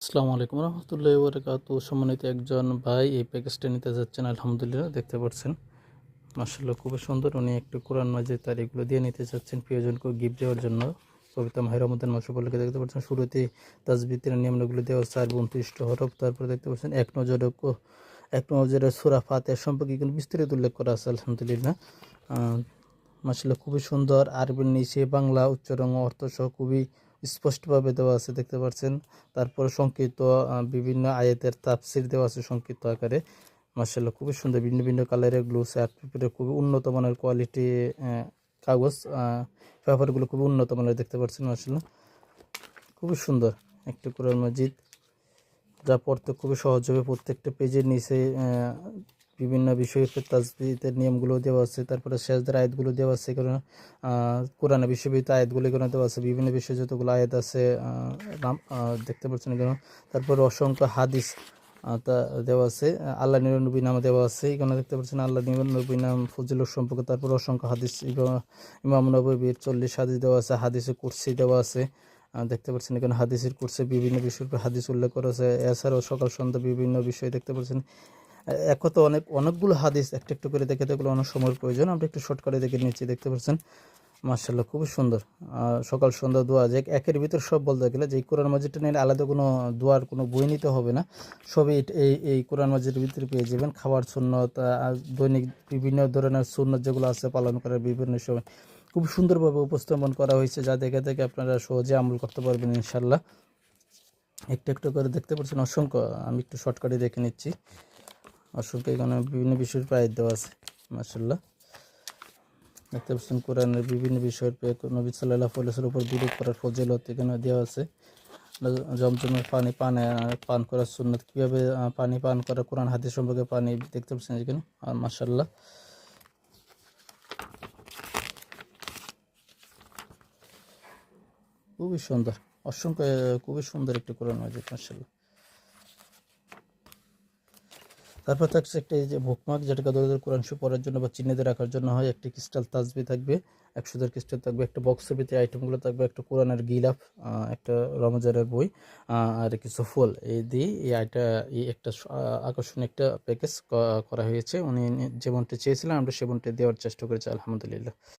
আসসালামু আলাইকুম রহমতুল্লাহি ওয়া বারাকাতুহু। সম্মানিত একজন ভাই এই প্যাকেজটা নিতে যাচ্ছেন, আলহামদুলিল্লাহ দেখতে পাচ্ছেন মাশাআল্লাহ খুবই সুন্দর। উনি একটু কোরআন মাজিদ তার এগুলো দিয়ে নিতে চাচ্ছেন প্রিয়জনকে গিফট দেওয়ার জন্য। পবিত্র মাহে রমজান মাস উপলক্ষে দেখতে পাচ্ছেন শুরুতেই তাসবিতের নিয়মগুলো দেওয়া 4 29টা হরফ। তারপরে দেখতে পাচ্ছেন এক নজরে সূরা ফাতিহা সম্পর্কে কিন্তু বিস্তারিত উল্লেখ করা আছে আলহামদুলিল্লাহ। মাশাআল্লাহ খুবই সুন্দর। আরবির নিচে বাংলা উচ্চারণ ও অর্থ সহ খুবই স্পষ্টভাবে দেওয়া আছে দেখতে পাচ্ছেন। তারপরে সংক্ষিপ্ত বিভিন্ন আয়াতের তাফসির দেওয়া আছে সংক্ষিপ্ত আকারে। মাশাআল্লাহ খুবই সুন্দর, ভিন্ন ভিন্ন কালারের গ্লুস আর্ট পেপারের খুবই উন্নত মানের কোয়ালিটি কাগজ পেপারগুলো খুবই উন্নত মানের দেখতে পাচ্ছেন। মাশাআল্লাহ খুবই সুন্দর একটা কোরআন মাজিদ, যা পড়তে খুবই সহজ হবে। প্রত্যেকটা পেজের নিচে বিভিন্ন বিষয়ের তাজবিদের নিয়মগুলো দেওয়া আছে। তারপরে সেজদার আয়াতগুলো দেওয়া আছে, কারণ কোরআনে বিশ্ববিদ্যালয় আয়াতগুলো এখানে দেওয়া আছে। বিভিন্ন বিষয়ে যতগুলো আয়াত আছে দেখতে পাচ্ছেন এখানে। তারপরে অসংখ্য হাদিস তা দেওয়া আছে, আল্লাহ নবী নাম দেওয়া আছে এখানে দেখতে পাচ্ছেন। আল্লাহ নবী নাম ফজিলত সম্পর্কে তারপর অসংখ্য হাদিস, ইমাম নববীর 40 হাদিস দেওয়া আছে, হাদিসে কুরসি দেওয়া আছে দেখতে পাচ্ছেন এখানে। হাদিসের কোর্সে বিভিন্ন বিষয়ের উপর হাদিস উল্লেখ করা আছে। এছাড়াও সকাল সন্ধ্যা বিভিন্ন বিষয় দেখতে পাচ্ছেন। এক কথা অনেকগুলো হাদিস একটা একটু করে দেখে দেখলে অনেক সময়ের প্রয়োজন, আমরা একটু শর্টকাটে দেখে নিচ্ছি দেখতে পাচ্ছেন। মার্শাল্লাহ খুবই সুন্দর। সকাল সন্ধ্যা দোয়া যে একের ভিতর সব বলতে গেলে যে কোরআন মাজিদটা নিয়ে আলাদা কোনো দোয়ার কোনো বই নিতে হবে না, সবই এই কোরআন মাজিদের ভিতরে পেয়ে যাবেন। খাবার সুন্নত, দৈনিক বিভিন্ন ধরনের সুন্নত যেগুলো আছে পালন করার বিভিন্ন সময় খুব সুন্দরভাবে উপস্থাপন করা হয়েছে, যা দেখে দেখে আপনারা সহজে আমল করতে পারবেন ইনশাল্লাহ। একটু একটু করে দেখতে পাচ্ছেন অসংখ্য, আমি একটু শর্টকাটে দেখে নিচ্ছি। অসংখ্য এখানে বিভিন্ন বিষয়ের প্রায় দেওয়া আছে মাশাআল্লাহ দেখতে পাচ্ছেন। কোরআনের বিভিন্ন বিষয়ের নবী সাল্লাল্লাহু আলাইহি ওয়াসাল্লামের উপর দুরূদ করার ফজিলত এখানে দেওয়া আছে। জমজমের পানি পান করার সুন্নাত, কীভাবে পানি পান করা, কোরআন হাদিস সম্পর্কে পানি দেখতে পাচ্ছেন এখানে। আর মাশাআল্লাহ খুবই সুন্দর, অসংখ্য খুবই সুন্দর একটি কোরআন মাজিদ মাশাআল্লাহ। তারপর থাকছে একটা এই যে বুকমার্ক, যেটাকে দরদের কোরআন শরীফ পড়ার জন্য বা চিহ্নিত রাখার জন্য হয়। একটি ক্রিস্টাল তাসবি থাকবে, 100 ক্রিস্টাল থাকবে, একটা বক্সের ভিতরে আইটেমগুলো থাকবে, একটা কোরআনের গিলাফ, একটা রমজানের বই, আর কিছু ফুল। এই দিয়ে এই একটা আকর্ষণীয় একটা প্যাকেজ করা হয়েছে। উনি যেমনটি চেয়েছিলেন আমরা সেমনটি দেওয়ার চেষ্টা করেছি আলহামদুলিল্লাহ।